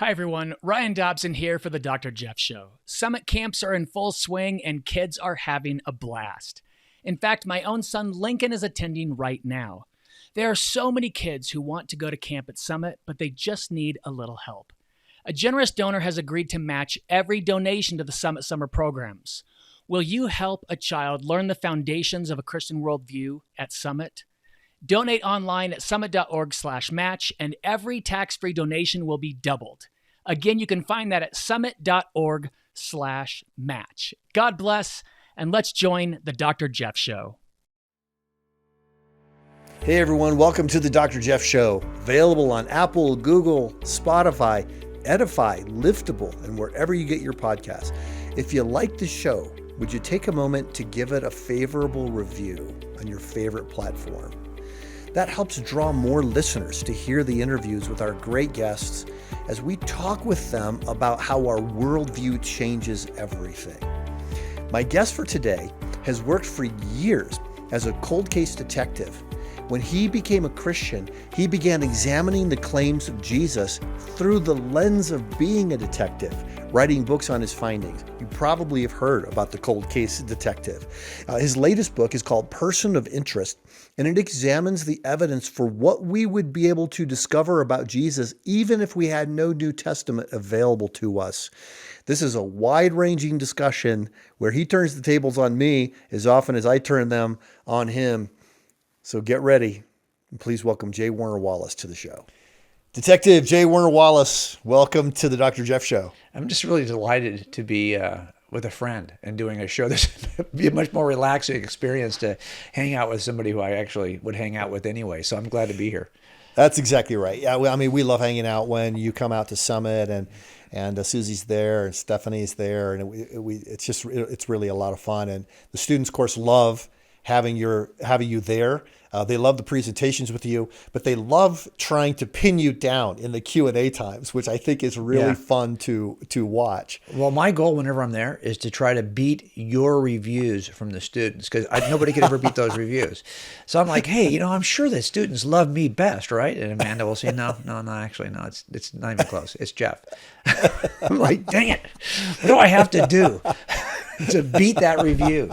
Hi, everyone. Ryan Dobson here for the Dr. Jeff Show. Summit camps are in full swing and kids are having a blast. In fact, my own son Lincoln is attending right now. There are so many kids who want to go to camp at Summit, but they just need a little help. A generous donor has agreed to match every donation to the Summit Summer programs. Will you help a child learn the foundations of a Christian worldview at Summit? Donate online at summit.org/match, and every tax-free donation will be doubled. Again, you can find that at summit.org/match. God bless, and let's join the Dr. Jeff Show. Hey everyone, welcome to the Dr. Jeff Show. Available on Apple, Google, Spotify, Edify, Liftable, and wherever you get your podcasts. If you like the show, would you take a moment to give it a favorable review on your favorite platform? That helps draw more listeners to hear the interviews with our great guests as we talk with them about how our worldview changes everything. My guest for today has worked for years as a cold case detective. When he became a Christian, he began examining the claims of Jesus through the lens of being a detective, writing books on his findings. You probably have heard about the cold case detective. His latest book is called Person of Interest, and it examines the evidence for what we would be able to discover about Jesus even if we had no New Testament available to us. This is a wide-ranging discussion where he turns the tables on me as often as I turn them on him. So get ready, and please welcome J. Warner Wallace to the show. Detective J. Warner Wallace, welcome to the Dr. Jeff Show. I'm just really delighted to be with a friend and doing a show. This would be a much more relaxing experience to hang out with somebody who I actually would hang out with anyway. So I'm glad to be here. That's exactly right. Yeah, I mean, we love hanging out when you come out to Summit, and Susie's there and Stephanie's there, and it's really a lot of fun. And the students, of course, love having you there. They love the presentations with you, but they love trying to pin you down in the Q&A times, which I think is really fun to watch. Well, my goal whenever I'm there is to try to beat your reviews from the students, because nobody could ever beat those reviews. So I'm like, hey, I'm sure the students love me best, right? And Amanda will say, no, actually, no, it's not even close. It's Jeff. I'm like, dang it, what do I have to do to beat that review?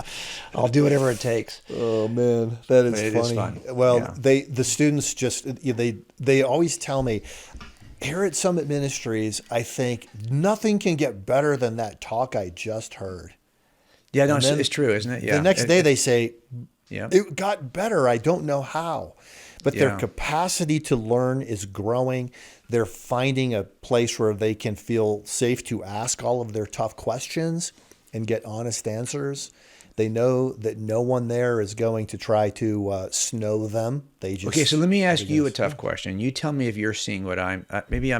I'll do whatever it takes. Oh man, that is funny. Is fun. Well, the students they always tell me, here at Summit Ministries, I think nothing can get better than that talk I just heard. Yeah, no, it's true, isn't it? Yeah. The next day they say, it got better. I don't know how. But their capacity to learn is growing. They're finding a place where they can feel safe to ask all of their tough questions and get honest answers. They know that no one there is going to try to snow them. Okay, so let me ask you a tough question. You tell me if you're seeing what I'm. Maybe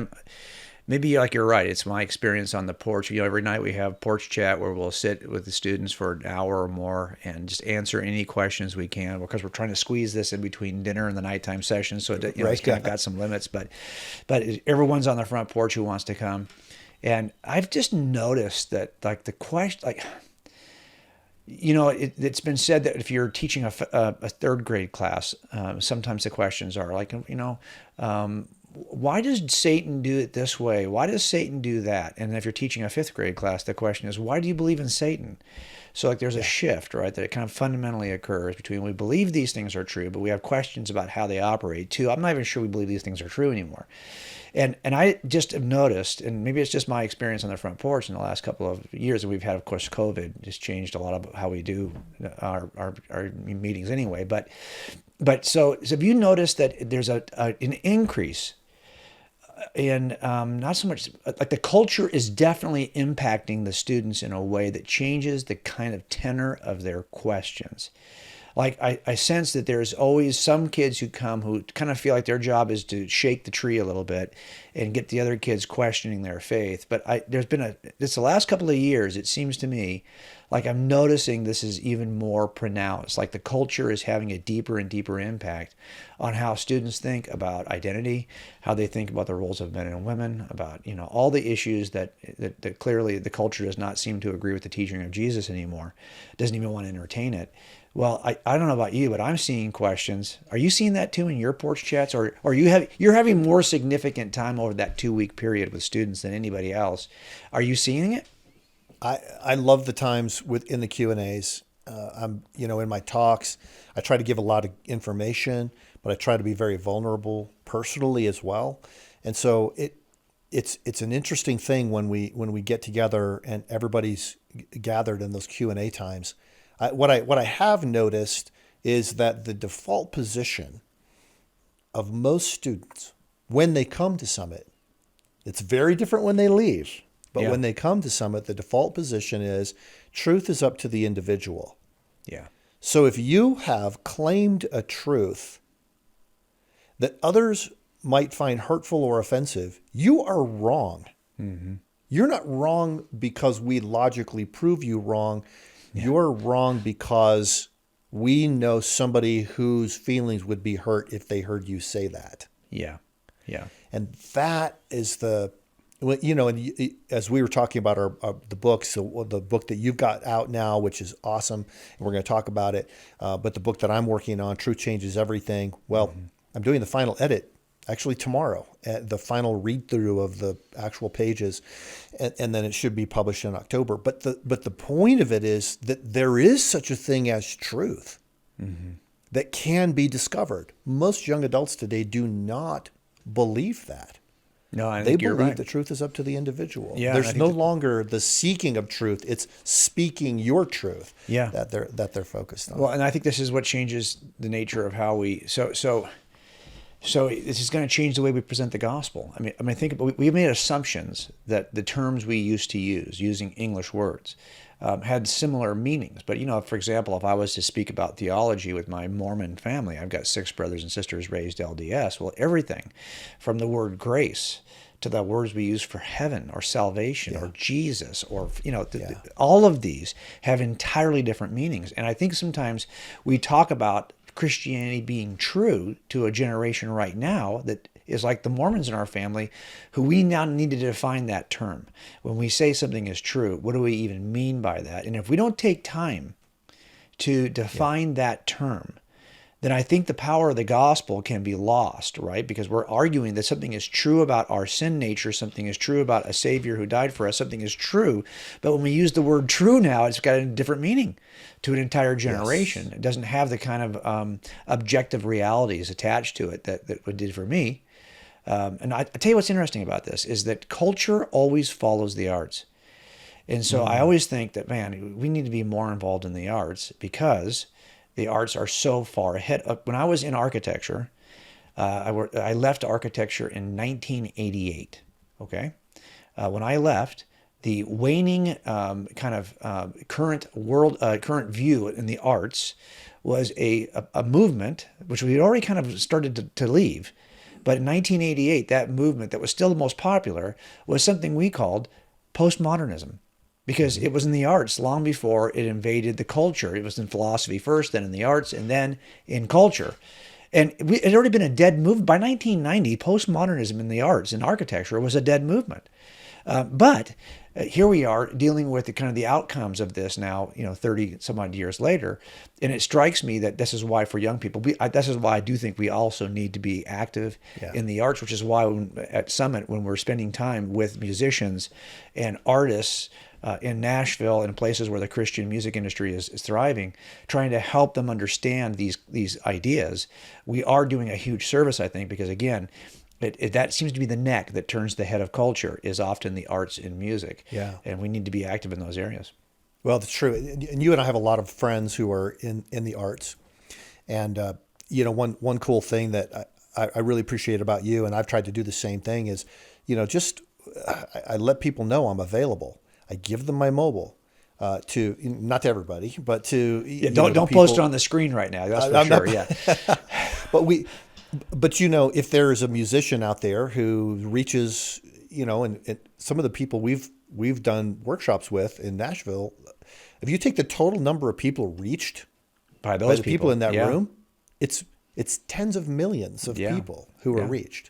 like you're right. It's my experience on the porch. Every night we have porch chat where we'll sit with the students for an hour or more and just answer any questions we can, because we're trying to squeeze this in between dinner and the nighttime session. So it's kind of got some limits, but everyone's on the front porch who wants to come, and I've just noticed that like the question it's been said that if you're teaching a third grade class, sometimes the questions are like, why does Satan do it this way? Why does Satan do that? And if you're teaching a fifth grade class, the question is, why do you believe in Satan? So like there's a shift, right, that it kind of fundamentally occurs between we believe these things are true, but we have questions about how they operate too. I'm not even sure we believe these things are true anymore. And I just have noticed, and maybe it's just my experience on the front porch in the last couple of years, and we've had, of course, COVID just changed a lot of how we do our meetings anyway. But so have you noticed that there's an increase in not so much like the culture is definitely impacting the students in a way that changes the kind of tenor of their questions. Like I sense that there's always some kids who come who kind of feel like their job is to shake the tree a little bit and get the other kids questioning their faith. But there's been the last couple of years, it seems to me, like I'm noticing this is even more pronounced. Like the culture is having a deeper and deeper impact on how students think about identity, how they think about the roles of men and women, about all the issues that clearly the culture does not seem to agree with the teaching of Jesus anymore, doesn't even want to entertain it. Well, I don't know about you, but I'm seeing questions. Are you seeing that too in your porch chats, or you're having more significant time over that 2 week period with students than anybody else? Are you seeing it? I love the times within the Q&As. I'm, in my talks, I try to give a lot of information, but I try to be very vulnerable personally as well. And so it's an interesting thing when we get together and everybody's gathered in those Q&A times. What I have noticed is that the default position of most students when they come to Summit, it's very different when they leave. But Yeah. when they come to Summit, the default position is truth is up to the individual. Yeah. So if you have claimed a truth that others might find hurtful or offensive, you are wrong. Mm-hmm. You're not wrong because we logically prove you wrong. You're wrong because we know somebody whose feelings would be hurt if they heard you say that. Yeah. Yeah. And that is and as we were talking about the books, the book that you've got out now, which is awesome, and we're going to talk about it. But the book that I'm working on, Truth Changes Everything. Well, I'm doing the final edit actually tomorrow, the final read through of the actual pages, and then it should be published in October. But the point of it is that there is such a thing as truth that can be discovered. Most young adults today do not believe that. No, I They think you're believe right. the truth is up to the individual. Yeah, I There's think no longer the seeking of truth; it's speaking your truth. Yeah. that they're focused on. Well, and I think this is what changes the nature of how we. So this is going to change the way we present the gospel. I mean, think about, we've made assumptions that the terms we used to use, using English words, had similar meanings. But for example, if I was to speak about theology with my Mormon family, I've got 6 brothers and sisters raised LDS. Well, everything from the word grace to the words we use for heaven or salvation or Jesus or all of these have entirely different meanings. And I think sometimes we talk about Christianity being true to a generation right now that is like the Mormons in our family, who we now need to define that term. When we say something is true, what do we even mean by that? And if we don't take time to define that term, then I think the power of the gospel can be lost, right? Because we're arguing that something is true about our sin nature, something is true about a Savior who died for us, something is true. But when we use the word true now, it's got a different meaning to an entire generation. Yes. It doesn't have the kind of objective realities attached to it that it did for me. And I tell you what's interesting about this is that culture always follows the arts. And so I always think that, man, we need to be more involved in the arts because the arts are so far ahead. When I was in architecture, I left architecture in 1988. Okay, when I left, the waning current view in the arts was a movement which we had already kind of started to leave. But in 1988, that movement that was still the most popular was something we called postmodernism. Because it was in the arts long before it invaded the culture. It was in philosophy first, then in the arts, and then in culture. And it had already been a dead movement. By 1990, postmodernism in the arts, in architecture, was a dead movement. But here we are dealing with the outcomes of this now, 30 some odd years later. And it strikes me that this is why for young people, this is why I do think we also need to be active in the arts, which is why at Summit, when we're spending time with musicians and artists in Nashville and places where the Christian music industry is thriving, trying to help them understand these ideas, we are doing a huge service, I think, because again, that seems to be the neck that turns the head of culture is often the arts and music. Yeah. And we need to be active in those areas. Well, that's true. And you and I have a lot of friends who are in the arts. And, one cool thing that I really appreciate about you, and I've tried to do the same thing, is, I let people know I'm available. I give them my mobile to, not to everybody, but to don't people. post it on the screen right now. That's for sure. But if there is a musician out there who reaches, and some of the people we've done workshops with in Nashville, if you take the total number of people reached by those people in that room, it's tens of millions of people who are reached.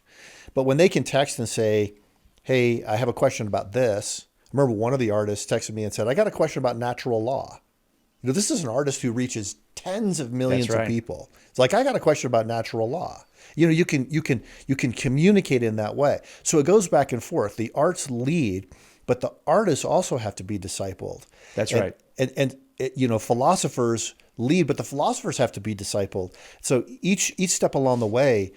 But when they can text and say, "Hey, I have a question about this." I remember one of the artists texted me and said, "I got a question about natural law." This is an artist who reaches tens of millions That's right. of people. It's like, I got a question about natural law. You can communicate in that way. So it goes back and forth. The arts lead, but the artists also have to be discipled. That's right. And philosophers lead, but the philosophers have to be discipled. So each step along the way,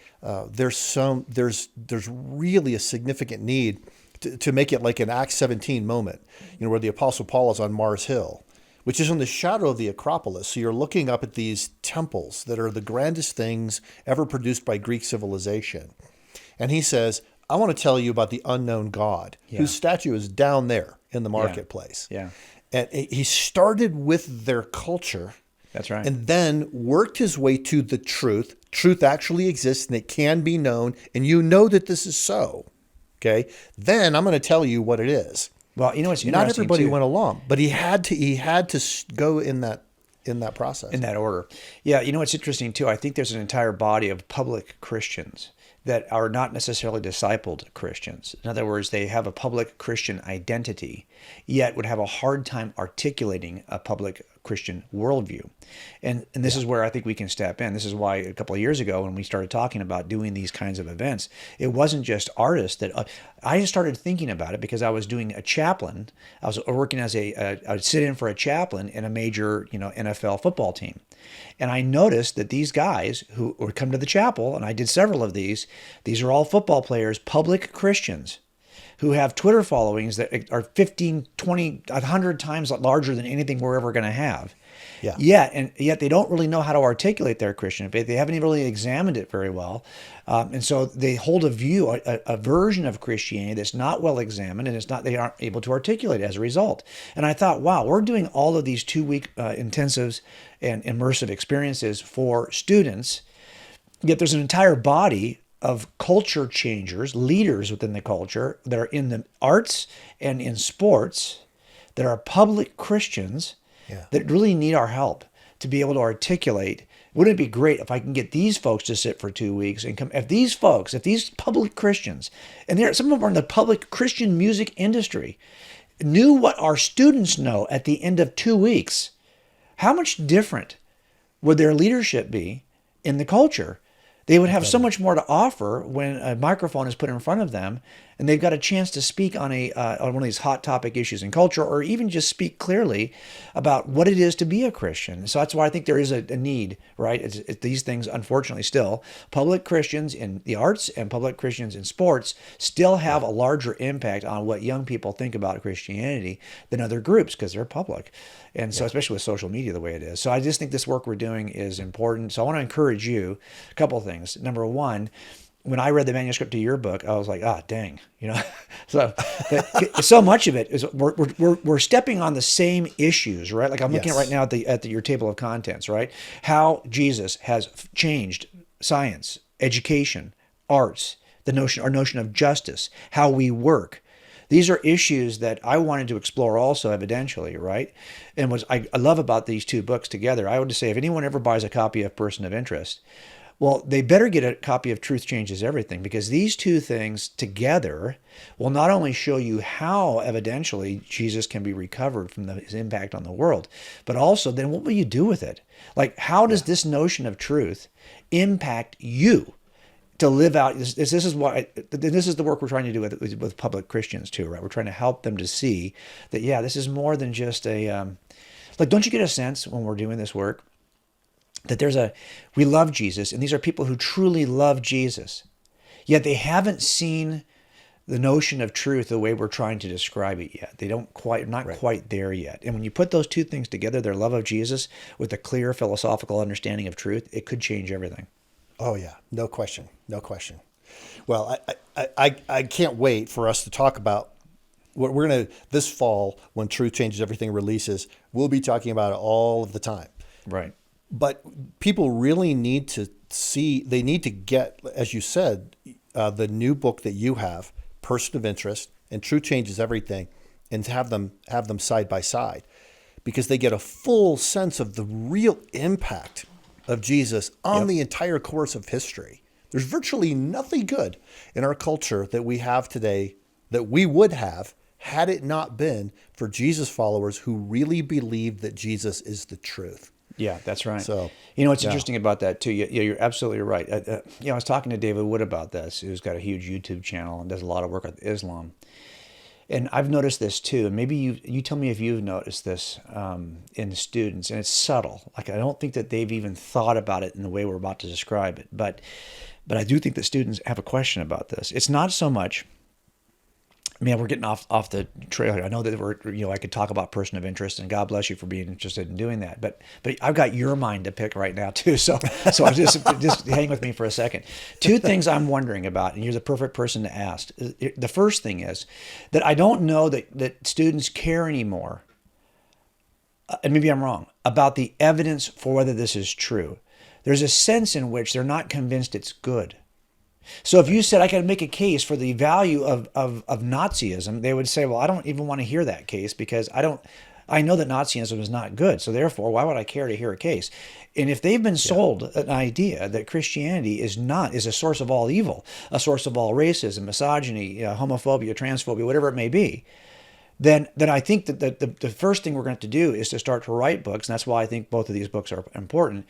there's really a significant need to make it like an Acts 17 moment, where the Apostle Paul is on Mars Hill, which is in the shadow of the Acropolis. So you're looking up at these temples that are the grandest things ever produced by Greek civilization. And he says, I want to tell you about the unknown God, whose statue is down there in the marketplace. Yeah. And he started with their culture. That's right. And then worked his way to the truth. Truth actually exists and it can be known. And you know that this is so. Okay. Then I'm going to tell you what it is. Well, what's interesting, not everybody too, went along, but he had to go in that process. in that order. Yeah, what's interesting too, I think there's an entire body of public Christians that are not necessarily discipled Christians. In other words, they have a public Christian identity, yet would have a hard time articulating a public Christian worldview. And this is where I think we can step in. This is why a couple of years ago when we started talking about doing these kinds of events, it wasn't just artists that I started thinking about it because I was doing a chaplain. I was working as I would sit in for a chaplain in a major, NFL football team. And I noticed that these guys who would come to the chapel, and I did several of these are all football players, public Christians, who have Twitter followings that are 15, 20, 100 times larger than anything we're ever going to have. Yeah. Yet they don't really know how to articulate their Christian faith. They haven't even really examined it very well. And so they hold a view, a version of Christianity that's not well examined, and they aren't able to articulate it as a result. And I thought, wow, we're doing all of these 2-week intensives and immersive experiences for students, yet there's an entire body of culture changers, leaders within the culture that are in the arts and in sports that are public Christians that really need our help to be able to articulate. Wouldn't it be great if I can get these folks to sit for 2 weeks and come? If these public Christians, and some of them are in the public Christian music industry, knew what our students know at the end of 2 weeks, how much different would their leadership be in the culture? They would have so much more to offer when a microphone is put in front of them and they've got a chance to speak on on one of these hot topic issues in culture, or even just speak clearly about what it is to be a Christian. So that's why I think there is a need, right? It's these things, unfortunately, still, public Christians in the arts and public Christians in sports still have a larger impact on what young people think about Christianity than other groups because they're public. And so, especially with social media the way it is. So I just think this work we're doing is important. So I want to encourage you a couple of things. Number one, when I read the manuscript to your book, I was like, dang, so much of it is we're stepping on the same issues, right? Like I'm looking at right now at your table of contents, right? How Jesus has changed science, education, arts, our notion of justice, how we work. These are issues that I wanted to explore also evidentially, right? And what I love about these two books together, I would just say if anyone ever buys a copy of Person of Interest, well, they better get a copy of Truth Changes Everything, because these two things together will not only show you how evidentially Jesus can be recovered from his impact on the world, but also then what will you do with it? Like, how does this notion of truth impact you to live out? This is the work we're trying to do with public Christians too, right? We're trying to help them to see that, this is more than just don't you get a sense when we're doing this work that we love Jesus, and these are people who truly love Jesus, yet they haven't seen the notion of truth the way we're trying to describe it yet. They not quite there yet. And when you put those two things together, their love of Jesus with a clear philosophical understanding of truth, it could change everything. Oh yeah, no question. Well, I can't wait for us to talk about what we're going to, this fall when Truth Changes Everything releases, we'll be talking about it all of the time. Right. But people really need to get, as you said, the new book that you have, Person of Interest and Truth Changes Everything, and have them side by side, because they get a full sense of the real impact of Jesus on the entire course of history. There's virtually nothing good in our culture that we have today that we would have had it not been for Jesus followers who really believed that Jesus is the truth. Yeah, that's right. So, what's interesting about that too? Yeah, you're absolutely right. I was talking to David Wood about this, who's got a huge YouTube channel and does a lot of work with Islam. And I've noticed this too. And maybe you tell me if you've noticed this in students, and it's subtle. Like I don't think that they've even thought about it in the way we're about to describe it. But I do think that students have a question about this. It's not so much. Man, we're getting off the trail here. I know that I could talk about person of interest, and God bless you for being interested in doing that. But I've got your mind to pick right now too. So I just hang with me for a second. Two things I'm wondering about, and you're the perfect person to ask. The first thing is that I don't know that students care anymore, and maybe I'm wrong, about the evidence for whether this is true. There's a sense in which they're not convinced it's good. So if you said I can make a case for the value of Nazism, they would say, well, I don't even want to hear that case because I know that Nazism is not good. So therefore, why would I care to hear a case? And if they've been sold an idea that Christianity is a source of all evil, a source of all racism, misogyny, homophobia, transphobia, whatever it may be, then I think that the first thing we're going to have to do is to start to write books. And that's why I think both of these books are important,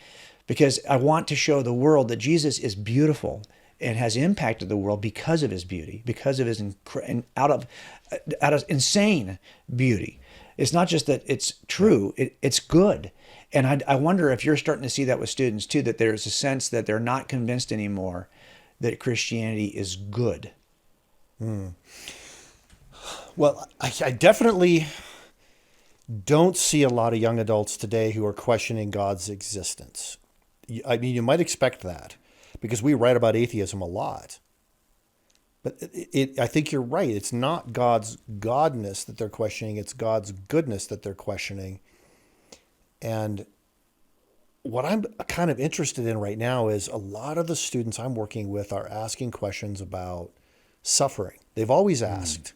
because I want to show the world that Jesus is beautiful and has impacted the world because of his beauty, because of his out of insane beauty. It's not just that it's true, it's good. And I wonder if you're starting to see that with students too, that there's a sense that they're not convinced anymore that Christianity is good. Well, I definitely don't see a lot of young adults today who are questioning God's existence. I mean, you might expect that, because we write about atheism a lot. But I think you're right. It's not God's godness that they're questioning. It's God's goodness that they're questioning. And what I'm kind of interested in right now is a lot of the students I'm working with are asking questions about suffering. They've always asked,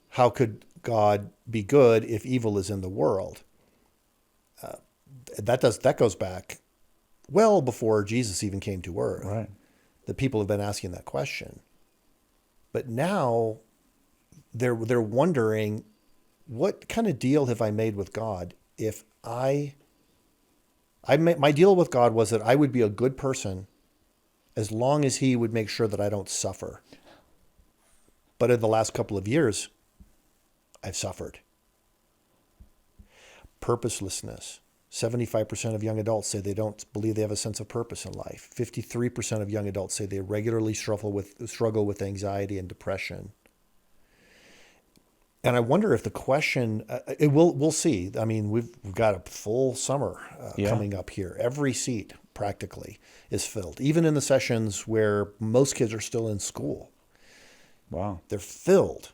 how could God be good if evil is in the world? That goes back well before Jesus even came to earth. Right. The people have been asking that question. But now they're wondering, what kind of deal have I made with God if my deal with God was that I would be a good person as long as he would make sure that I don't suffer. But in the last couple of years, I've suffered. Purposelessness. 75% of young adults say they don't believe they have a sense of purpose in life. 53% of young adults say they regularly struggle with anxiety and depression. And I wonder if the question, we'll see. I mean, we've got a full summer coming up here. Every seat practically is filled, even in the sessions where most kids are still in school. Wow. They're filled.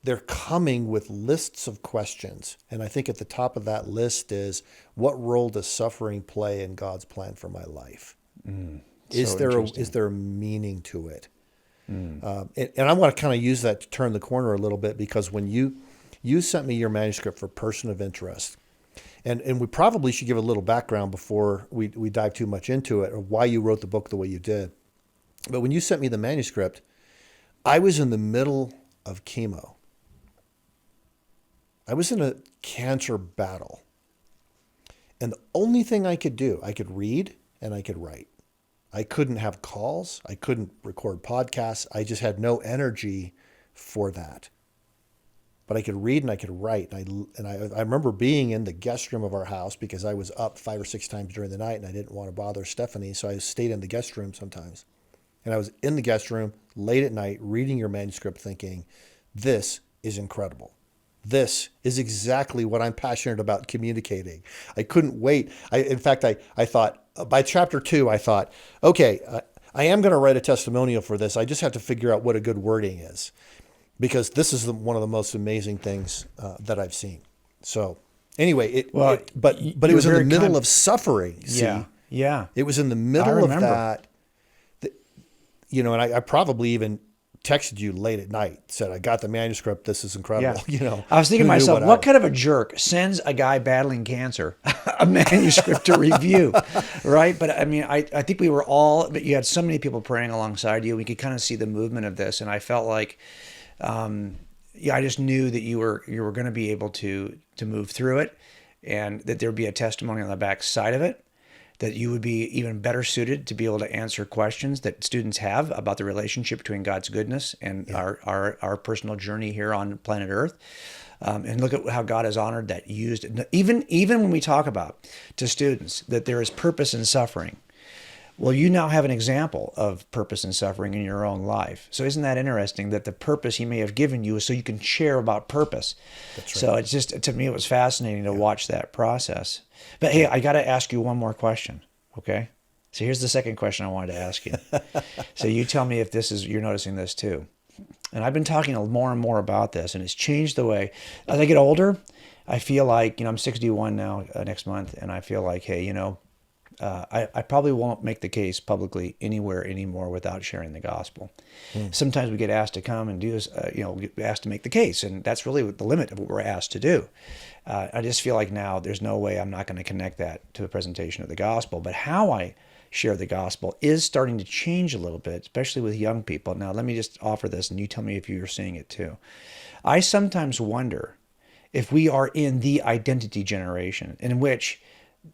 They're coming with lists of questions. And I think at the top of that list is, what role does suffering play in God's plan for my life? Is there a meaning to it? And I want to kind of use that to turn the corner a little bit, because when you sent me your manuscript for Person of Interest, and we probably should give a little background before we dive too much into it, or why you wrote the book the way you did. But when you sent me the manuscript, I was in the middle of chemo. I was in a cancer battle. And the only thing I could do, I could read and I could write. I couldn't have calls. I couldn't record podcasts. I just had no energy for that. But I could read and I could write. And I remember being in the guest room of our house, because I was up 5 or 6 times during the night and I didn't want to bother Stephanie. So I stayed in the guest room sometimes. And I was in the guest room late at night reading your manuscript, thinking, this is incredible. This is exactly what I'm passionate about communicating. I couldn't wait. In fact, I thought, by chapter 2, I thought, okay, I am going to write a testimonial for this. I just have to figure out what a good wording is, because this is one of the most amazing things that I've seen. So anyway, it was in the middle of suffering. See? Yeah. It was in the middle of that, and I probably even texted you late at night, said, I got the manuscript. This is incredible. Yeah. I was thinking to myself, what kind of a jerk sends a guy battling cancer a manuscript to review, right? But I mean, I think we were all, but you had so many people praying alongside you. We could kind of see the movement of this. And I felt like yeah, I just knew that you were going to be able to move through it, and that there would be a testimony on the back side of it, that you would be even better suited to be able to answer questions that students have about the relationship between God's goodness and our personal journey here on planet Earth. And look at how God has honored that, used even when we talk about to students that there is purpose in suffering. Well, you now have an example of purpose and suffering in your own life. So isn't that interesting that the purpose he may have given you is so you can share about purpose? That's right. So it's just, to me, it was fascinating to watch that process. But hey, I got to ask you one more question, okay? So here's the second question I wanted to ask you. So you tell me if you're noticing this too. And I've been talking more and more about this, and it's changed the way, as I get older, I feel like, I'm 61 now next month, and I feel like, hey, I probably won't make the case publicly anywhere anymore without sharing the gospel. Sometimes we get asked to come and do, get asked to make the case, and that's really the limit of what we're asked to do. I just feel like now there's no way I'm not going to connect that to the presentation of the gospel. But how I share the gospel is starting to change a little bit, especially with young people. Now, let me just offer this, and you tell me if you're seeing it too. I sometimes wonder if we are in the identity generation in which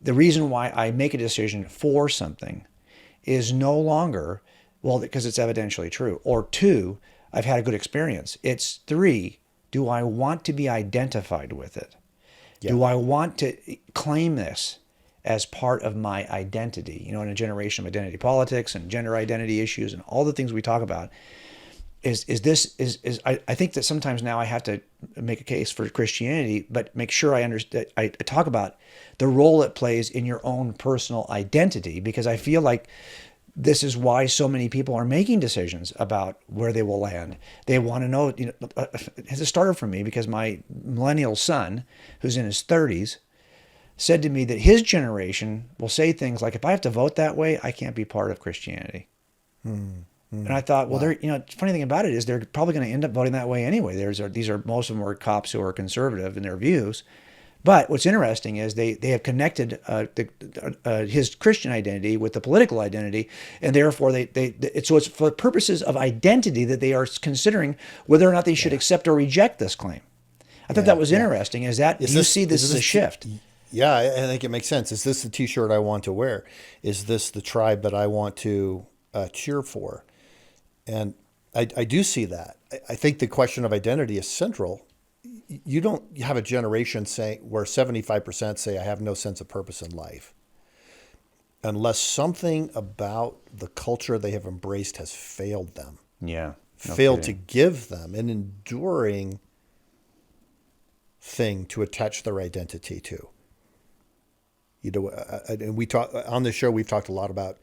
the reason why I make a decision for something is no longer, well, because it's evidentially true, or 2, I've had a good experience. It's 3, do I want to be identified with it? Yeah. Do I want to claim this as part of my identity? In a generation of identity politics and gender identity issues and all the things we talk about, I think that sometimes now I have to make a case for Christianity, but make sure I understand. I talk about the role it plays in your own personal identity, because I feel like this is why so many people are making decisions about where they will land. They want to know. It started for me because my millennial son, who's in his 30s, said to me that his generation will say things like, "If I have to vote that way, I can't be part of Christianity." And I thought, well, the funny thing about it is they're probably going to end up voting that way anyway. Most of them are cops who are conservative in their views. But what's interesting is they have connected his Christian identity with the political identity, and therefore it's for purposes of identity that they are considering whether or not they should accept or reject this claim. I thought that was interesting. Is you see this as a shift? Yeah, I think it makes sense. Is this the T-shirt I want to wear? Is this the tribe that I want to cheer for? And I do see that. I think the question of identity is central. You don't have a generation where 75% say, I have no sense of purpose in life, unless something about the culture they have embraced has failed them. Yeah. Failed to give them an enduring thing to attach their identity to. And we talk on this show, we've talked a lot about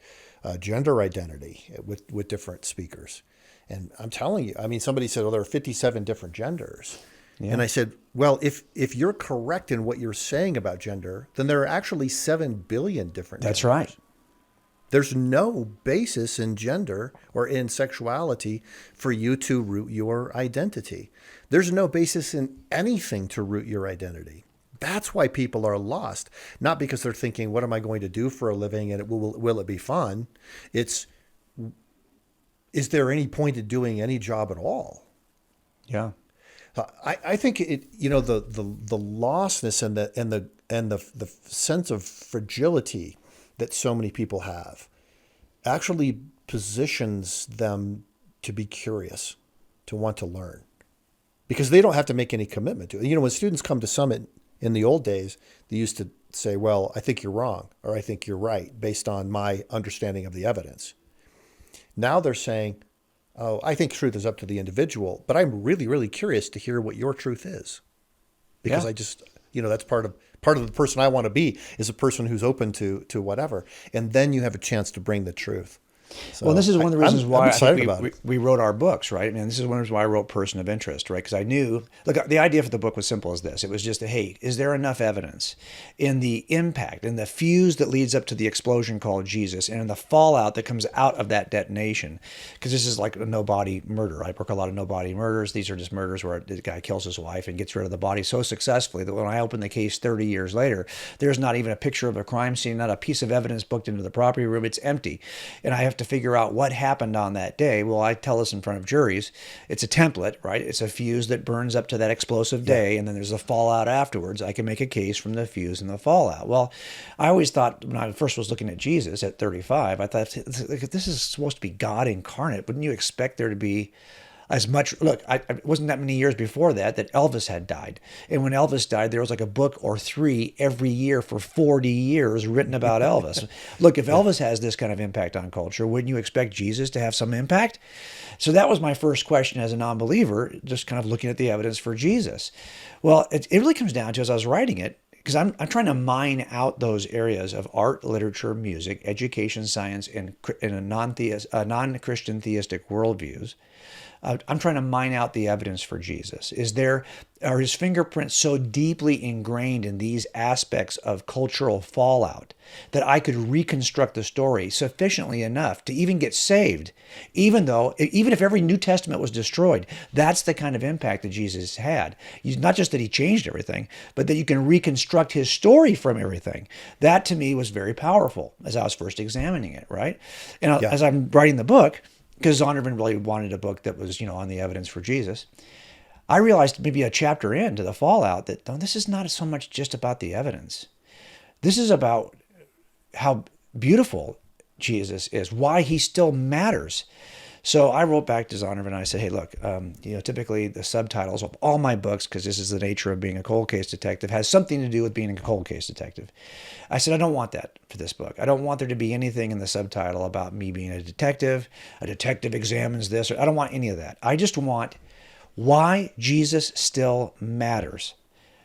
gender identity with different speakers. And I'm telling you, somebody said, well, there are 57 different genders. Yeah. And I said, well, if you're correct in what you're saying about gender, then there are actually 7 billion different genders. That's right. There's no basis in gender or in sexuality for you to root your identity. There's no basis in anything to root your identity. That's why people are lost, not because they're thinking, what am I going to do for a living and will it be fun? It's, is there any point in doing any job at all? Yeah. I think the lostness and the sense of fragility that so many people have actually positions them to be curious, to want to learn, because they don't have to make any commitment to it. When students come to Summit in the old days, they used to say, well, I think you're wrong, or I think you're right, based on my understanding of the evidence. Now they're saying, oh, I think truth is up to the individual, but I'm really, really curious to hear what your truth is, because I just, that's part of the person I want to be, is a person who's open to whatever. And then you have a chance to bring the truth. So well, this is one of the reasons why I think we wrote our books, right? And this is one of the reasons why I wrote Person of Interest, right? Because I knew, look, the idea for the book was simple as this. It was just, hey, is there enough evidence in the impact and the fuse that leads up to the explosion called Jesus and in the fallout that comes out of that detonation? Because this is like a no-body murder. I work a lot of no-body murders. These are just murders where the guy kills his wife and gets rid of the body so successfully that when I open the case 30 years later, there's not even a picture of a crime scene, not a piece of evidence booked into the property room. It's empty. And I have to figure out what happened on that day. Well, I tell this in front of juries. It's a template, right? It's a fuse that burns up to that explosive day, and then there's a fallout afterwards. I can make a case from the fuse and the fallout. Well, I always thought when I first was looking at Jesus at 35, I thought, if this is supposed to be God incarnate, wouldn't you expect there to be as much? Look, it wasn't that many years before that Elvis had died. And when Elvis died, there was like a book or 3 every year for 40 years written about Elvis. Look, if Elvis has this kind of impact on culture, wouldn't you expect Jesus to have some impact? So that was my first question as a non-believer, just kind of looking at the evidence for Jesus. Well, it really comes down to, as I was writing it, because I'm trying to mine out those areas of art, literature, music, education, science, and a non-Christian theistic worldviews. I'm trying to mine out the evidence for Jesus. Are his fingerprints so deeply ingrained in these aspects of cultural fallout that I could reconstruct the story sufficiently enough to even get saved, even if every New Testament was destroyed? That's the kind of impact that Jesus had. Not just that he changed everything, but that you can reconstruct his story from everything. That to me was very powerful as I was first examining it, right? And as I'm writing the book, because Zondervan really wanted a book that was, on the evidence for Jesus, I realized maybe a chapter into the fallout that this is not so much just about the evidence. This is about how beautiful Jesus is, why he still matters. So I wrote back to Zondervan and I said, hey, look, typically the subtitles of all my books, because this is the nature of being a cold case detective, has something to do with being a cold case detective. I said, I don't want that for this book. I don't want there to be anything in the subtitle about me being a detective examines this. I don't want any of that. I just want why Jesus still matters.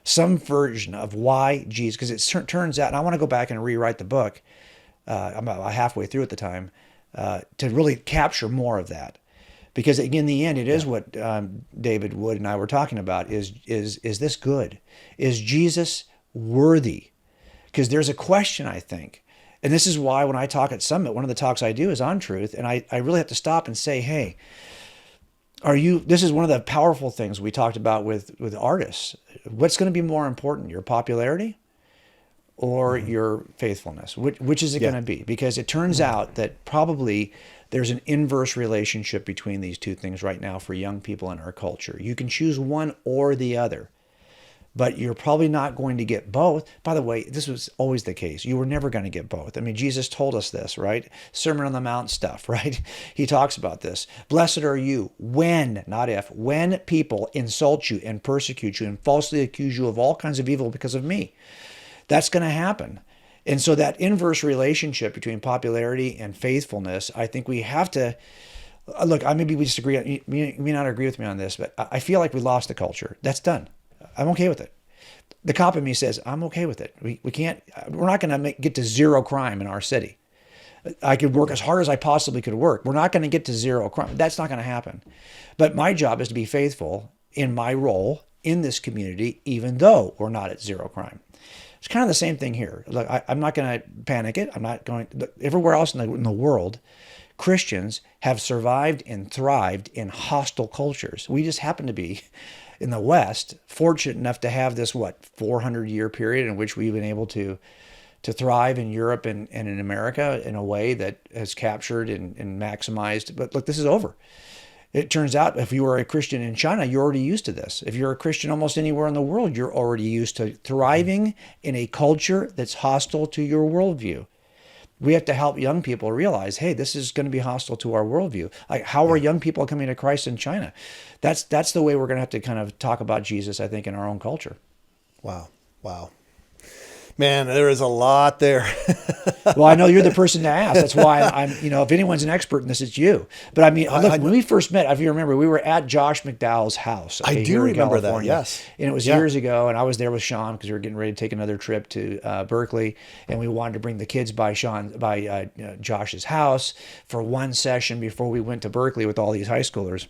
Some version of why Jesus, because it turns out, and I want to go back and rewrite the book. I'm about halfway through at the time. To really capture more of that, because in the end, it is what David Wood and I were talking about: is this good? Is Jesus worthy? Because there's a question, I think, and this is why when I talk at Summit, one of the talks I do is on truth, and I really have to stop and say, hey, this is one of the powerful things we talked about with artists. What's going to be more important, your popularity or your faithfulness? Which is it going to be? Because it turns out that probably there's an inverse relationship between these two things right now for young people in our culture. You can choose one or the other, but you're probably not going to get both. By the way, this was always the case. You were never going to get both. I mean, Jesus told us this, right? Sermon on the Mount stuff, right? He talks about this. Blessed are you when, not if, when people insult you and persecute you and falsely accuse you of all kinds of evil because of me. That's going to happen. And so that inverse relationship between popularity and faithfulness, I think we have to, look, maybe we disagree, you may not agree with me on this, but I feel like we lost the culture. That's done. I'm okay with it. The cop in me says, I'm okay with it. We're not going to get to zero crime in our city. I could work as hard as I possibly could work. We're not going to get to zero crime. That's not going to happen. But my job is to be faithful in my role in this community, even though we're not at zero crime. It's kind of the same thing here. Look, I'm not going to panic it. I'm not going. Everywhere else in the world, Christians have survived and thrived in hostile cultures. We just happen to be, in the West, fortunate enough to have this 400-year period in which we've been able to thrive in Europe and in America in a way that has captured and maximized. But look, this is over. It turns out if you were a Christian in China, you're already used to this. If you're a Christian almost anywhere in the world, you're already used to thriving in a culture that's hostile to your worldview. We have to help young people realize, hey, this is going to be hostile to our worldview. Like, how are young people coming to Christ in China? That's the way we're going to have to kind of talk about Jesus, I think, in our own culture. Wow. Man, there is a lot there. Well, I know you're the person to ask. That's why I'm, if anyone's an expert in this, it's you. But I mean, look, when we first met, if you remember, we were at Josh McDowell's house. I do remember that, yes. And it was years ago, and I was there with Sean because we were getting ready to take another trip to Berkeley, and we wanted to bring the kids by Josh's house for one session before we went to Berkeley with all these high schoolers.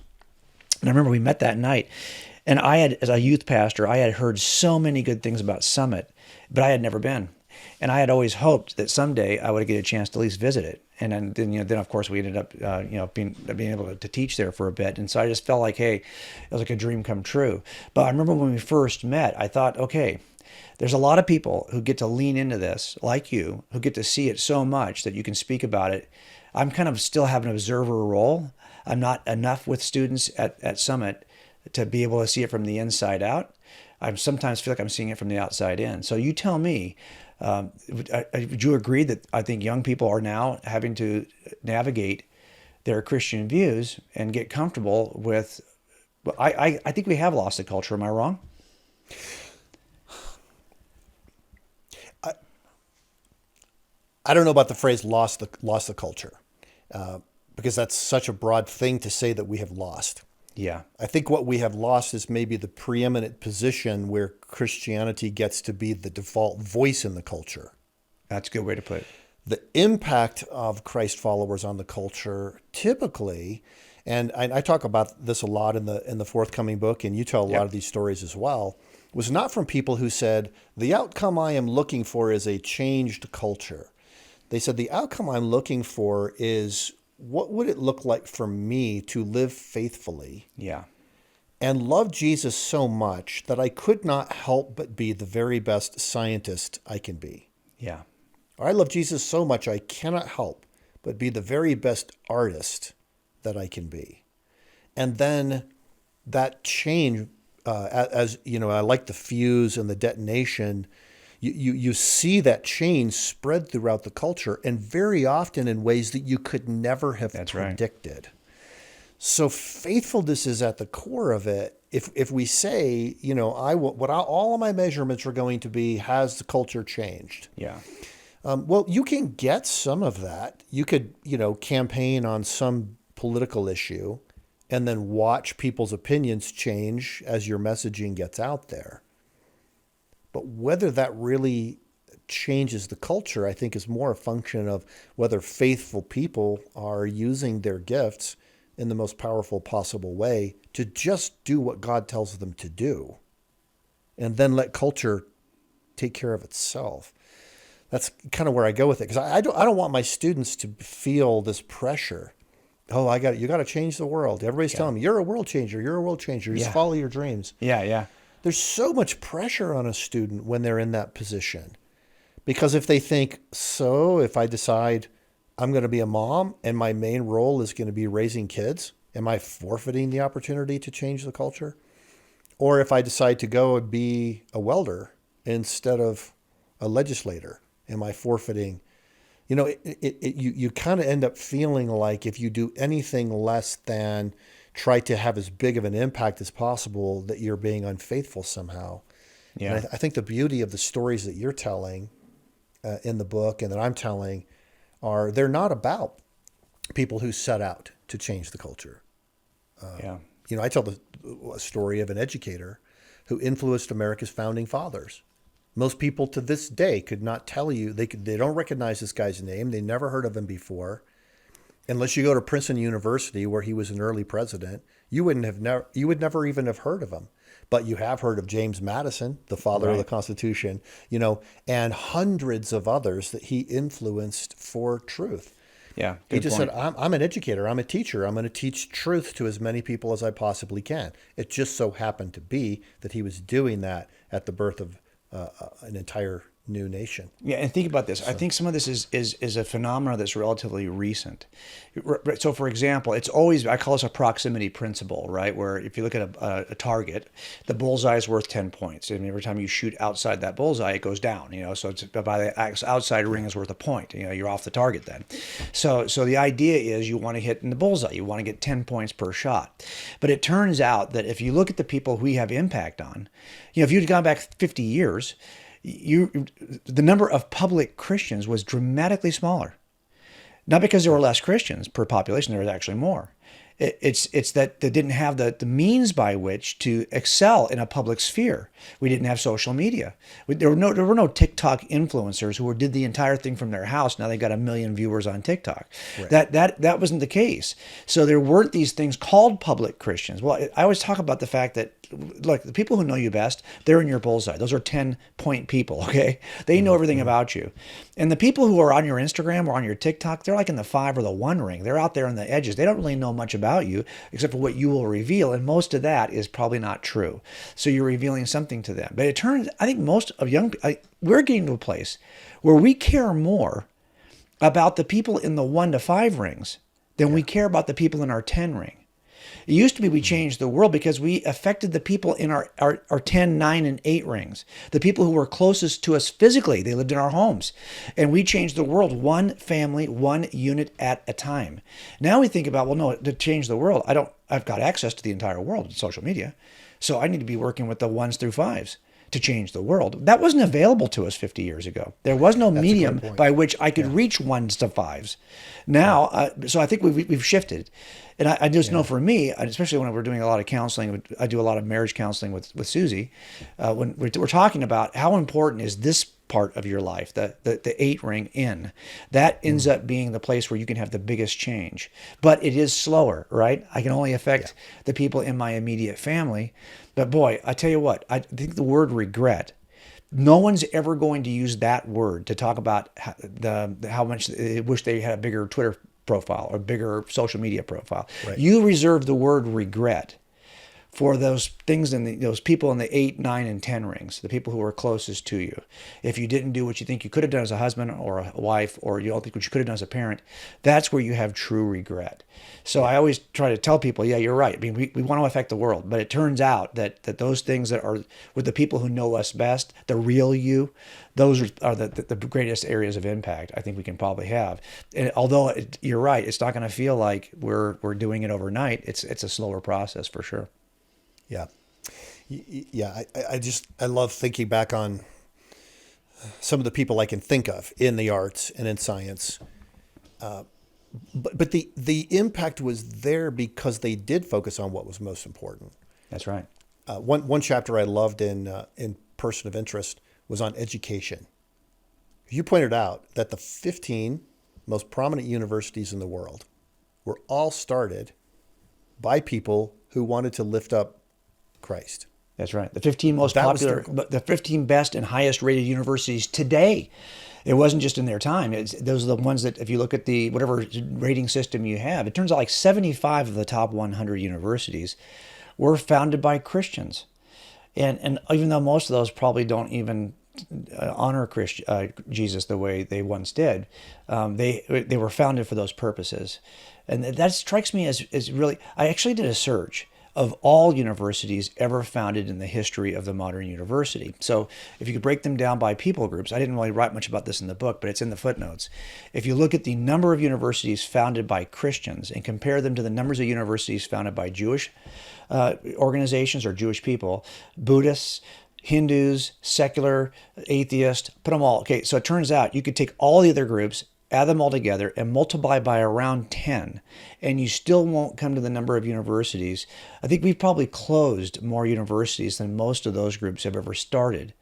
And I remember we met that night, and I had, as a youth pastor, I had heard so many good things about Summit, but I had never been. And I had always hoped that someday I would get a chance to at least visit it. And then of course we ended up, being able to teach there for a bit. And so I just felt like, hey, it was like a dream come true. But I remember when we first met, I thought, okay, there's a lot of people who get to lean into this, like you, who get to see it so much that you can speak about it I'm kind of still have an observer role. I'm not enough with students at Summit to be able to see it from the inside out. I sometimes feel like I'm seeing it from the outside in. So you tell me, would you agree that I think young people are now having to navigate their Christian views and get comfortable with, I think we have lost the culture. Am I wrong? I don't know about the phrase lost the culture, because that's such a broad thing to say that we have lost. Yeah. I think what we have lost is maybe the preeminent position where Christianity gets to be the default voice in the culture. That's a good way to put it. The impact of Christ followers on the culture typically, and I talk about this a lot in the forthcoming book, and you tell a lot of these stories as well, was not from people who said, the outcome I am looking for is a changed culture. They said, the outcome I'm looking for is, what would it look like for me to live faithfully and love Jesus so much that I could not help but be the very best scientist I can be? Yeah. Or I love Jesus so much I cannot help but be the very best artist that I can be. And then that change, as you know, I like the fuse and the detonation. You see that change spread throughout the culture, and very often in ways that you could never have predicted. Right. So faithfulness is at the core of it. If we say, you know, all of my measurements are going to be, has the culture changed? Yeah. Well, you can get some of that. You could, you know, campaign on some political issue and then watch people's opinions change as your messaging gets out there. But whether that really changes the culture, I think, is more a function of whether faithful people are using their gifts in the most powerful possible way to just do what God tells them to do, and then let culture take care of itself. That's kind of where I go with it, because I don't want my students to feel this pressure. Oh, you got to change the world. Everybody's telling me, you're a world changer. You're a world changer. Just follow your dreams. Yeah. There's so much pressure on a student when they're in that position, because if they think, so if I decide I'm going to be a mom and my main role is going to be raising kids, am I forfeiting the opportunity to change the culture? Or if I decide to go and be a welder instead of a legislator, am I forfeiting? You know, you kind of end up feeling like if you do anything less than try to have as big of an impact as possible, that you're being unfaithful somehow. Yeah. And I think the beauty of the stories that you're telling in the book and that I'm telling they're not about people who set out to change the culture. You know, I tell a story of an educator who influenced America's founding fathers. Most people to this day could not tell you, they don't recognize this guy's name. They never heard of him before. Unless you go to Princeton University, where he was an early president, you would never even have heard of him. But you have heard of James Madison, the father of the Constitution, you know, and hundreds of others that he influenced for truth. Yeah, he just said, I'm an educator, I'm a teacher, I'm going to teach truth to as many people as I possibly can. It just so happened to be that he was doing that at the birth of an entire new nation. Yeah, and think about this. I think some of this is a phenomenon that's relatively recent. So, for example, it's always, I call this a proximity principle, right? Where if you look at a target, the bullseye is worth 10 points. And every time you shoot outside that bullseye, it goes down, you know, so it's by the outside ring is worth a point. You know, you're off the target then. So the idea is you want to hit in the bullseye. You want to get 10 points per shot. But it turns out that if you look at the people we have impact on, you know, if you'd gone back 50 years, the number of public Christians was dramatically smaller. Not because there were less Christians per population, there was actually more. It's that they didn't have the means by which to excel in a public sphere. We didn't have social media. There were no TikTok influencers who did the entire thing from their house. Now they've got 1 million viewers on TikTok. Right. That wasn't the case. So there weren't these things called public Christians. Well, I always talk about the fact that, look, the people who know you best, they're in your bullseye. Those are 10-point people, okay? They know everything about you. And the people who are on your Instagram or on your TikTok, they're like in the 5 or the 1 ring. They're out there on the edges. They don't really know much about you except for what you will reveal. And most of that is probably not true. So you're revealing something to them. But it turns, I think most of young people, we're getting to a place where we care more about the people in the 1 to 5 rings than we care about the people in our 10 ring. It used to be we changed the world because we affected the people in our 10, 9, and 8 rings, the people who were closest to us physically. They lived in our homes. And we changed the world one family, one unit at a time. Now we think about, well, no, to change the world, I've got access to the entire world in social media. So I need to be working with the 1s through 5s to change the world. That wasn't available to us 50 years ago. There was no medium by which I could reach 1s to 5s. Now, so I think we've shifted. And I just know for me, especially when we're doing a lot of counseling, I do a lot of marriage counseling with Susie, when we're talking about how important is this part of your life, the 8 ring in. That ends up being the place where you can have the biggest change. But it is slower, right? I can only affect the people in my immediate family. But boy, I tell you what, I think the word regret, no one's ever going to use that word to talk about how much they wish they had a bigger Twitter profile or bigger social media profile. Right. You reserve the word regret for those things in those people in the 8, 9, and 10 rings, the people who are closest to you. If you didn't do what you think you could have done as a husband or a wife, or you don't think what you could have done as a parent, that's where you have true regret. So I always try to tell people, yeah, you're right. I mean, we want to affect the world, but it turns out that those things that are with the people who know us best, the real you, those are the greatest areas of impact I think we can probably have. And although you're right, it's not going to feel like we're doing it overnight. It's a slower process for sure. Yeah. Yeah. I love thinking back on some of the people I can think of in the arts and in science. But the impact was there because they did focus on what was most important. That's right. One chapter I loved in Person of Interest was on education. You pointed out that the 15 most prominent universities in the world were all started by people who wanted to lift up Christ. That's right. The 15 most popular, the 15 best and highest rated universities today. It wasn't just in their time. Those are the ones that, if you look at the whatever rating system you have, it turns out like 75 of the top 100 universities were founded by Christians. And even though most of those probably don't even honor Jesus the way they once did, they were founded for those purposes. And that strikes me as really, I actually did a search of all universities ever founded in the history of the modern university. So if you could break them down by people groups, I didn't really write much about this in the book, but it's in the footnotes. If you look at the number of universities founded by Christians and compare them to the numbers of universities founded by Jewish organizations or Jewish people, Buddhists, Hindus, secular, atheist, put them all. Okay, so it turns out you could take all the other groups, add them all together, and multiply by around 10, and you still won't come to the number of universities. I think we've probably closed more universities than most of those groups have ever started.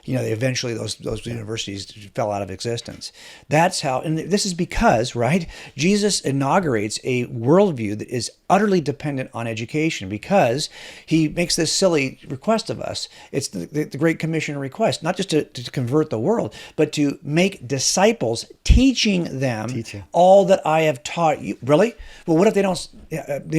You know, eventually those universities fell out of existence. That's how, and this is because, right, Jesus inaugurates a worldview that is utterly dependent on education, because he makes this silly request of us. It's the Great Commission request, not just to convert the world, but to make disciples, teaching them all that I have taught you. Really? Well, what if they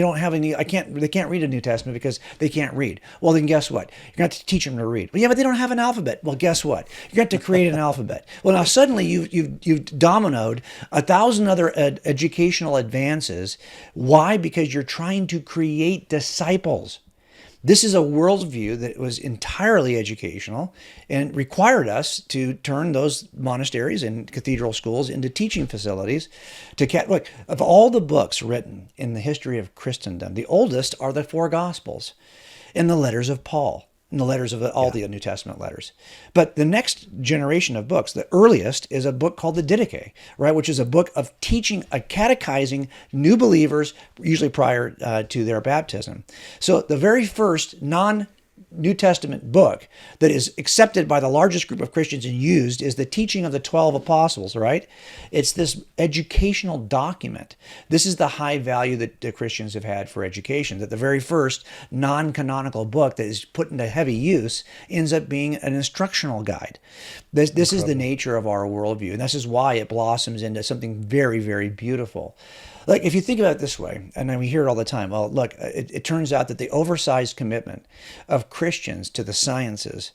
don't have any, they can't read a New Testament because they can't read. Well, then guess what? You're going to have to teach them to read. Well, yeah, but they don't have an alphabet. Well, guess what? You're going to have to create an alphabet. Well, now suddenly you've dominoed 1,000 other educational advances. Why? Because you're trying to create disciples. This is a worldview that was entirely educational and required us to turn those monasteries and cathedral schools into teaching facilities. Look, of all the books written in the history of Christendom, the oldest are the 4 Gospels and the letters of Paul. And the letters of all the New Testament letters. But the next generation of books, the earliest, is a book called the Didache, right, which is a book of teaching, catechizing new believers, usually prior to their baptism. So the very first New Testament book that is accepted by the largest group of Christians and used is the teaching of the 12 apostles, right? It's this educational document. This is the high value that the Christians have had for education, that the very first non-canonical book that is put into heavy use ends up being an instructional guide. This is the nature of our worldview, and this is why it blossoms into something very, very beautiful. Like, if you think about it this way, and then we hear it all the time, well, look, it turns out that the oversized commitment of Christians to the sciences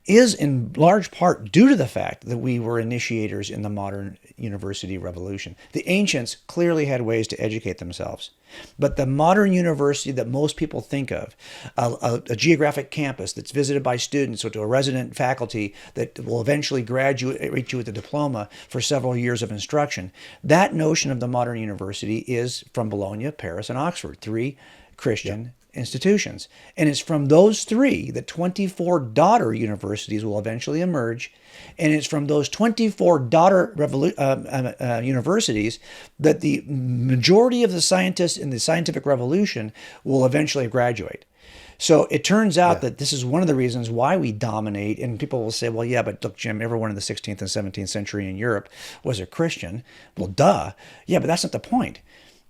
is in large part due to the fact that we were initiators in the modern university revolution. The ancients clearly had ways to educate themselves. But the modern university that most people think of, a geographic campus that's visited by students or to a resident faculty that will eventually graduate you with a diploma for several years of instruction, that notion of the modern university is from Bologna, Paris, and Oxford, 3 Christian institutions. And it's from those 3 that 24 daughter universities will eventually emerge. And it's from those 24 daughter universities that the majority of the scientists in the scientific revolution will eventually graduate. So it turns out that this is one of the reasons why we dominate. And people will say, well, yeah, but look, Jim, everyone in the 16th and 17th century in Europe was a Christian. Well, duh. Yeah, but that's not the point.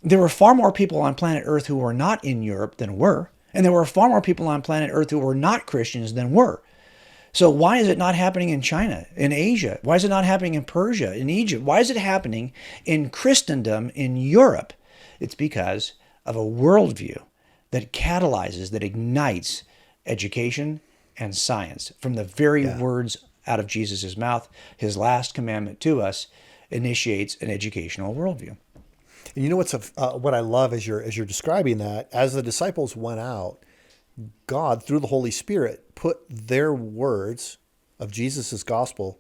There were far more people on planet Earth who were not in Europe than were. And there were far more people on planet Earth who were not Christians than were. So why is it not happening in China, in Asia? Why is it not happening in Persia, in Egypt? Why is it happening in Christendom, in Europe? It's because of a worldview that catalyzes, that ignites education and science. From the very words out of Jesus' mouth, his last commandment to us initiates an educational worldview. And you know what I love as you're describing that, as the disciples went out, God, through the Holy Spirit, put their words of Jesus' gospel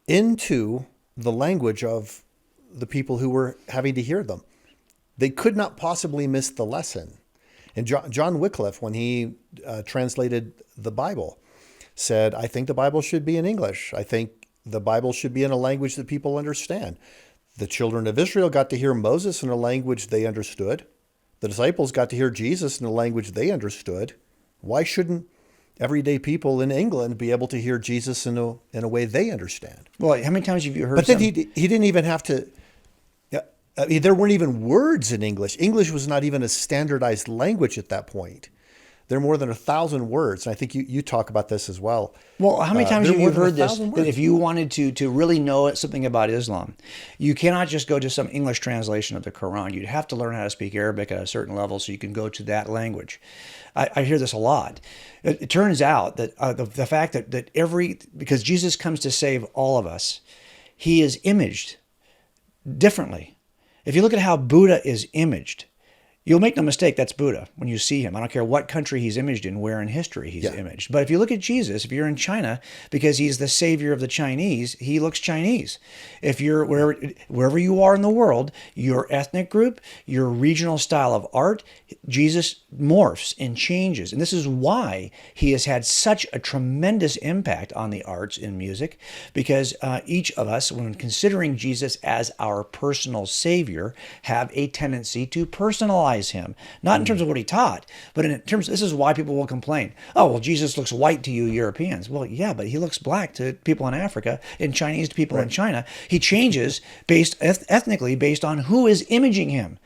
into the language of the people who were having to hear them. They could not possibly miss the lesson. And John Wycliffe, when he translated the Bible, said, I think the Bible should be in English. I think the Bible should be in a language that people understand. The children of Israel got to hear Moses in a language they understood. The disciples got to hear Jesus in a language they understood. Why shouldn't everyday people in England be able to hear Jesus in a way they understand? Well, how many times have you heard? But then he didn't even have to. I mean, there weren't even words in English. English was not even a standardized language at that point. There are more than 1,000 words. And I think you talk about this as well. Well, how many times have you heard this? Words. That if you wanted to really know something about Islam, you cannot just go to some English translation of the Quran. You'd have to learn how to speak Arabic at a certain level so you can go to that language. I hear this a lot. It turns out that the fact that because Jesus comes to save all of us, he is imaged differently. If you look at how Buddha is imaged, you'll make no mistake, that's Buddha when you see him. I don't care what country he's imaged in, where in history he's imaged. But if you look at Jesus, if you're in China, because he's the savior of the Chinese, he looks Chinese. If you're wherever you are in the world, your ethnic group, your regional style of art, Jesus morphs and changes. And this is why he has had such a tremendous impact on the arts in music, because each of us, when considering Jesus as our personal savior, have a tendency to personalize him, not in terms of what he taught, but in terms, this is why people will complain. Oh, well, Jesus looks white to you Europeans. Well, yeah, but he looks black to people in Africa and Chinese to people in China. He changes ethnically based on who is imaging him.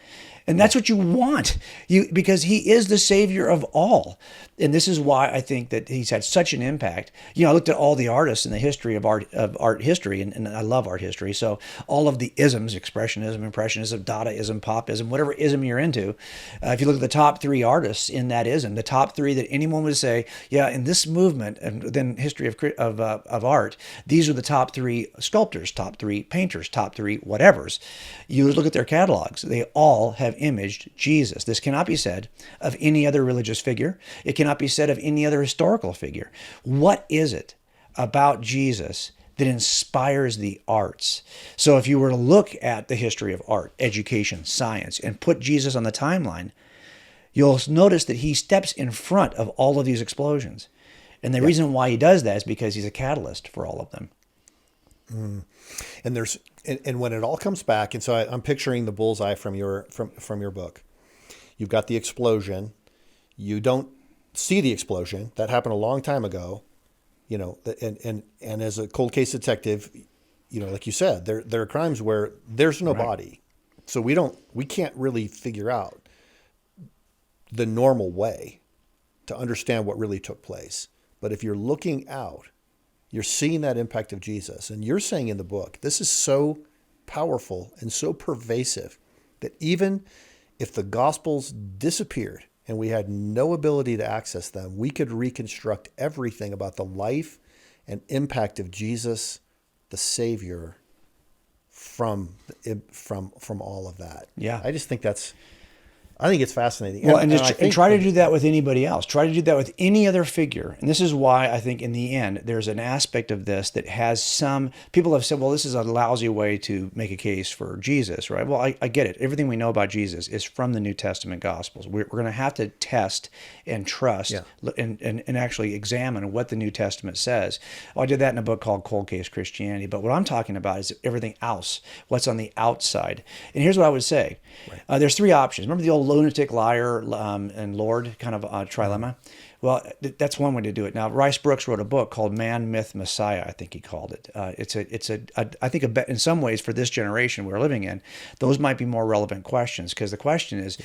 And that's what you want, because he is the savior of all. And this is why I think that he's had such an impact. I looked at all the artists in the history of art history, and I love art history. So all of the isms, expressionism, impressionism, Dadaism, popism, whatever ism you're into, if you look at the top 3 artists in that ism, the top 3 that anyone would say, yeah, in this movement and then history of art, these are the top 3 sculptors, top 3 painters, top 3 whatevers. You look at their catalogs, they all have imaged Jesus. This cannot be said of any other religious figure. It cannot be said of any other historical figure. What is it about Jesus that inspires the arts? So if you were to look at the history of art, education, science, and put Jesus on the timeline, you'll notice that he steps in front of all of these explosions. And the reason why he does that is because he's a catalyst for all of them. And when it all comes back, and so I'm picturing the bullseye from your book. You've got the explosion. You don't see the explosion. That happened a long time ago. And as a cold case detective, like you said, there are crimes where there's no body. So we can't really figure out the normal way to understand what really took place. But if you're looking out, you're seeing that impact of Jesus. And you're saying in the book, this is so powerful and so pervasive that even if the Gospels disappeared and we had no ability to access them, we could reconstruct everything about the life and impact of Jesus, the Savior, from all of that. Yeah. I just think I think it's fascinating. Well, and try to do that with anybody else. Try to do that with any other figure. And this is why I think in the end, there's an aspect of this that has some, people have said, well, this is a lousy way to make a case for Jesus, right? Well, I get it. Everything we know about Jesus is from the New Testament Gospels. We're going to have to test and trust and actually examine what the New Testament says. Well, I did that in a book called Cold Case Christianity. But what I'm talking about is everything else, what's on the outside. And here's what I would say. Right. There's three options. Remember the old lunatic, liar, and Lord kind of trilemma? Well, that's one way to do it. Now, Rice Brooks wrote a book called Man, Myth, Messiah, I think he called it. I think in some ways for this generation we're living in, those might be more relevant questions, because the question is,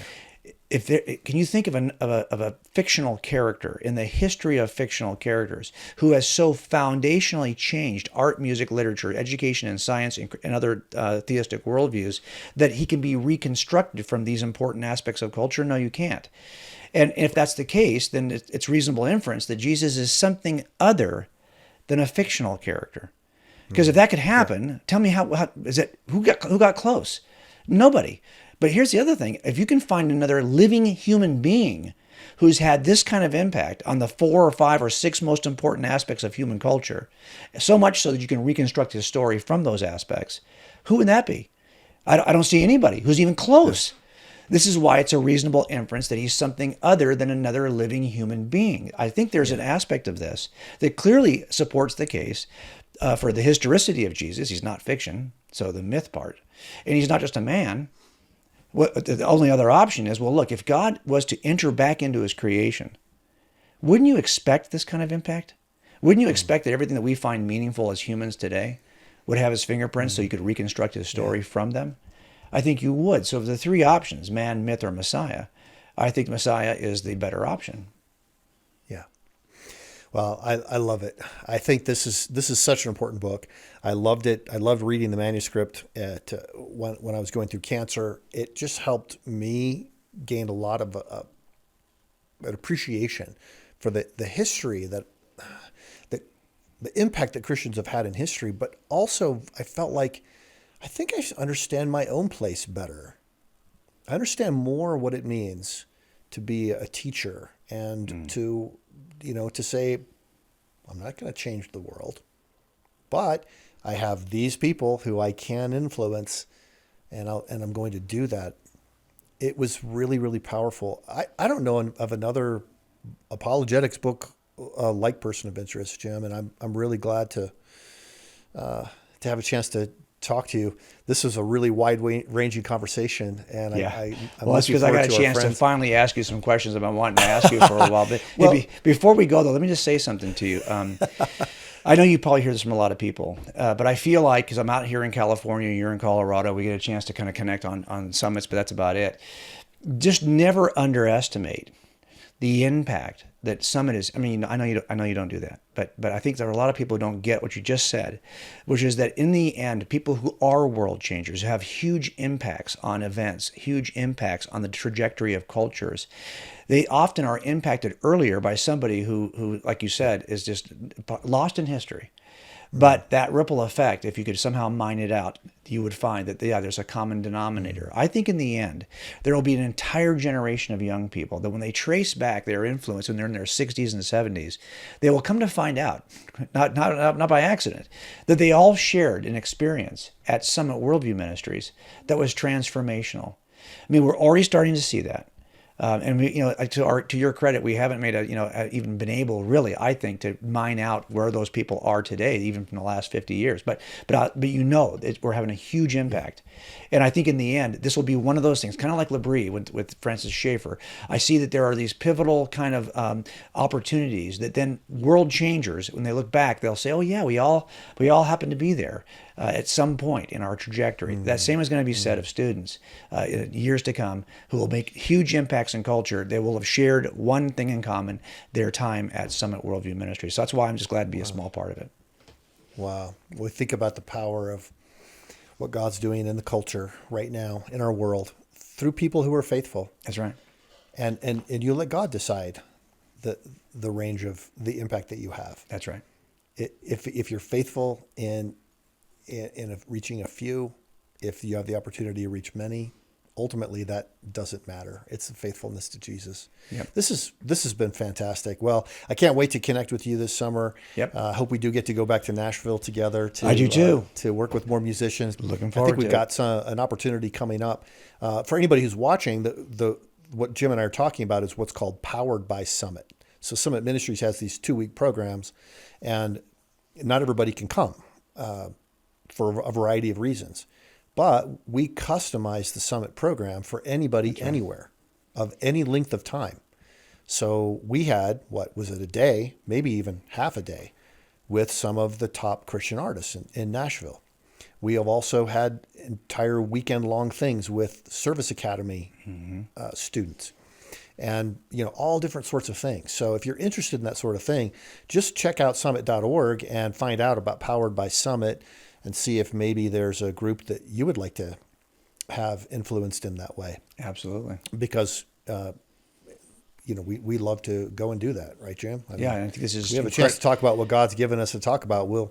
can you think of a fictional character in the history of fictional characters who has so foundationally changed art, music, literature, education, and science, and other theistic worldviews that he can be reconstructed from these important aspects of culture? No, you can't. And if that's the case, then it's reasonable inference that Jesus is something other than a fictional character. Because if that could happen, tell me how is it? Who got close? Nobody. But here's the other thing. If you can find another living human being who's had this kind of impact on the 4 or 5 or 6 most important aspects of human culture, so much so that you can reconstruct his story from those aspects, who would that be? I don't see anybody who's even close. This is why it's a reasonable inference that he's something other than another living human being. I think there's an aspect of this that clearly supports the case for the historicity of Jesus. He's not fiction, so the myth part. And he's not just a man. The only other option is, well, look, if God was to enter back into his creation, wouldn't you expect this kind of impact? Wouldn't you expect that everything that we find meaningful as humans today would have his fingerprints so you could reconstruct his story from them? I think you would. So of the 3 options, man, myth, or Messiah, I think Messiah is the better option. Yeah. Well, I love it. I think this is such an important book. I loved it. I loved reading the manuscript when I was going through cancer. It just helped me gain a lot of an appreciation for the history the impact that Christians have had in history. But also, I felt like I think I understand my own place better. I understand more what it means to be a teacher and to say, I'm not going to change the world, but I have these people who I can influence, and I'm going to do that. It was really, really powerful. I don't know of another apologetics book like Person of Interest, Jim, and I'm really glad to have a chance to talk to you. This was a really wide-ranging conversation, and I'm well, that's because I got a chance to finally ask you some questions I've been wanting to ask you for a while. But before we go, though, let me just say something to you. I know you probably hear this from a lot of people, but I feel like, because I'm out here in California, you're in Colorado, we get a chance to kind of connect on summits, but that's about it. Just never underestimate the impact that Summit is. I mean, I know you don't do that, but I think there are a lot of people who don't get what you just said, which is that in the end, people who are world changers, who have huge impacts on events, huge impacts on the trajectory of cultures, they often are impacted earlier by somebody who, like you said, is just lost in history. But that ripple effect, if you could somehow mine it out, you would find that, there's a common denominator. I think in the end, there will be an entire generation of young people that when they trace back their influence when they're in their 60s and 70s, they will come to find out, not by accident, that they all shared an experience at Summit Worldview Ministries that was transformational. I mean, we're already starting to see that. And we, to your credit, we haven't made even been able really, I think, to mine out where those people are today, even from the last 50 years. But we're having a huge impact, and I think in the end, this will be one of those things, kind of like Labrie with Francis Schaeffer. I see that there are these pivotal kind of opportunities that then world changers, when they look back, they'll say, "Oh yeah, we all happen to be there." At some point in our trajectory. That same is going to be said of students in years to come who will make huge impacts in culture. They will have shared one thing in common, their time at Summit Worldview Ministry. So that's why I'm just glad to be a small part of it. Wow. We think about the power of what God's doing in the culture right now in our world through people who are faithful. That's right. And you let God decide the range of the impact that you have. That's right. if you're faithful in reaching a few, if you have the opportunity to reach many, ultimately that doesn't matter. It's the faithfulness to Jesus. Yep. This has been fantastic. Well, I can't wait to connect with you this summer. Yep. I hope we do get to go back to Nashville together. I do too. To work with more musicians. Looking forward I think we've to it. got an opportunity coming up. For anybody who's watching, what Jim and I are talking about is what's called Powered by Summit. So Summit Ministries has these 2-week programs, and not everybody can come for a variety of reasons. But we customize the Summit program for anybody anywhere of any length of time. So we had, what was it, a day, maybe even half a day, with some of the top Christian artists in Nashville. We have also had entire weekend-long things with Service Academy students, and all different sorts of things. So if you're interested in that sort of thing, just check out summit.org and find out about Powered by Summit, and see if maybe there's a group that you would like to have influenced in that way. Absolutely. Because we love to go and do that, right, Jim? I think this is. We have a chance to talk about what God's given us to talk about. And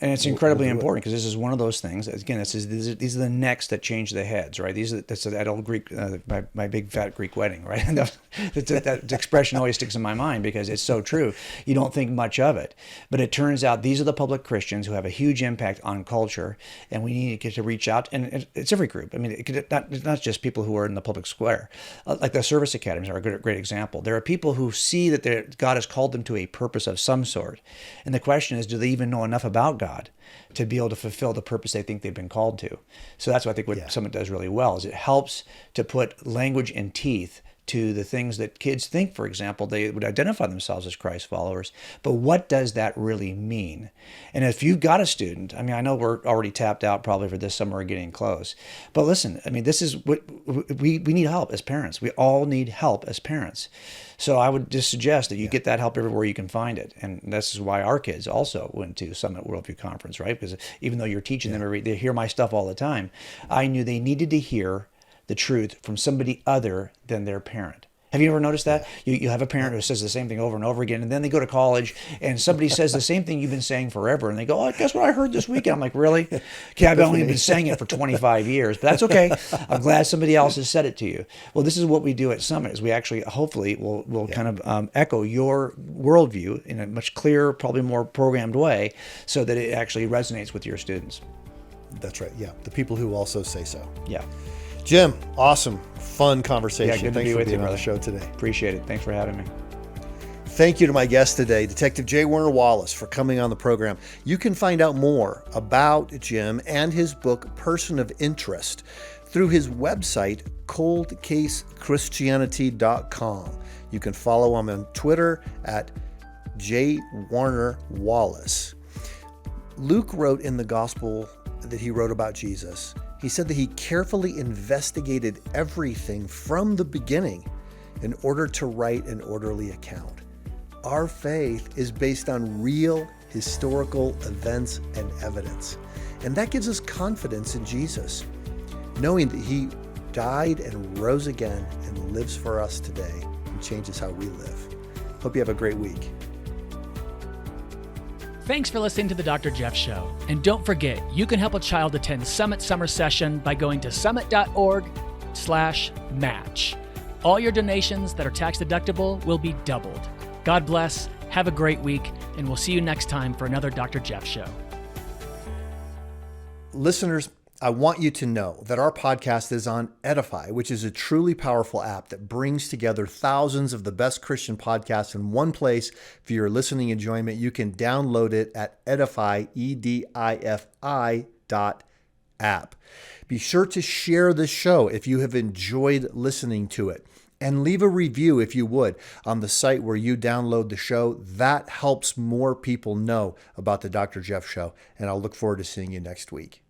it's incredibly important because this is one of those things. Again, these are the necks that change the heads, right? That's that old Greek, my big fat Greek wedding, right? that expression always sticks in my mind because it's so true. You don't think much of it, but it turns out these are the public Christians who have a huge impact on culture, and we need to get to reach out. And it's every group. I mean, it's not just people who are in the public square, like the service academies are a great example. There are people who see that God has called them to a purpose of some sort. And the question is, do they even know enough about God to be able to fulfill the purpose they think they've been called to? So that's what I think what Summit does really well, is it helps to put language and teeth to the things that kids think, for example, they would identify themselves as Christ followers. But what does that really mean? And if you've got a student, I mean, I know we're already tapped out probably for this summer or getting close. But listen, I mean, this is what we need help as parents. We all need help as parents. So I would just suggest that you get that help everywhere you can find it. And this is why our kids also went to Summit Worldview Conference, right? Because even though you're teaching them, they hear my stuff all the time. I knew they needed to hear the truth from somebody other than their parent. Have you ever noticed that? You have a parent who says the same thing over and over again, and then they go to college, and somebody says the same thing you've been saying forever, and they go, oh, guess what I heard this weekend? I'm like, really? Okay, I've only been saying it for 25 years, but that's okay. I'm glad somebody else has said it to you. Well, this is what we do at Summit, is we actually, hopefully, will kind of echo your worldview in a much clearer, probably more programmed way, so that it actually resonates with your students. That's right, yeah. The people who also say so. Yeah. Jim, awesome, fun conversation. Yeah, good Thanks to be for with being you, on the brother. show today. Appreciate it. Thanks for having me. Thank you to my guest today, Detective J. Warner Wallace, for coming on the program. You can find out more about Jim and his book, Person of Interest, through his website, coldcasechristianity.com. You can follow him on Twitter at J. Warner Wallace. Luke wrote in the gospel that he wrote about Jesus, he said that he carefully investigated everything from the beginning in order to write an orderly account. Our faith is based on real historical events and evidence. And that gives us confidence in Jesus, knowing that he died and rose again and lives for us today and changes how we live. Hope you have a great week. Thanks for listening to the Dr. Jeff Show. And don't forget, you can help a child attend Summit Summer Session by going to summit.org/match. All your donations that are tax deductible will be doubled. God bless, have a great week, and we'll see you next time for another Dr. Jeff Show. Listeners, I want you to know that our podcast is on Edify, which is a truly powerful app that brings together thousands of the best Christian podcasts in one place for your listening enjoyment. You can download it at Edify, EDIFI.app. Be sure to share this show if you have enjoyed listening to it. And leave a review, if you would, on the site where you download the show. That helps more people know about the Dr. Jeff Show. And I'll look forward to seeing you next week.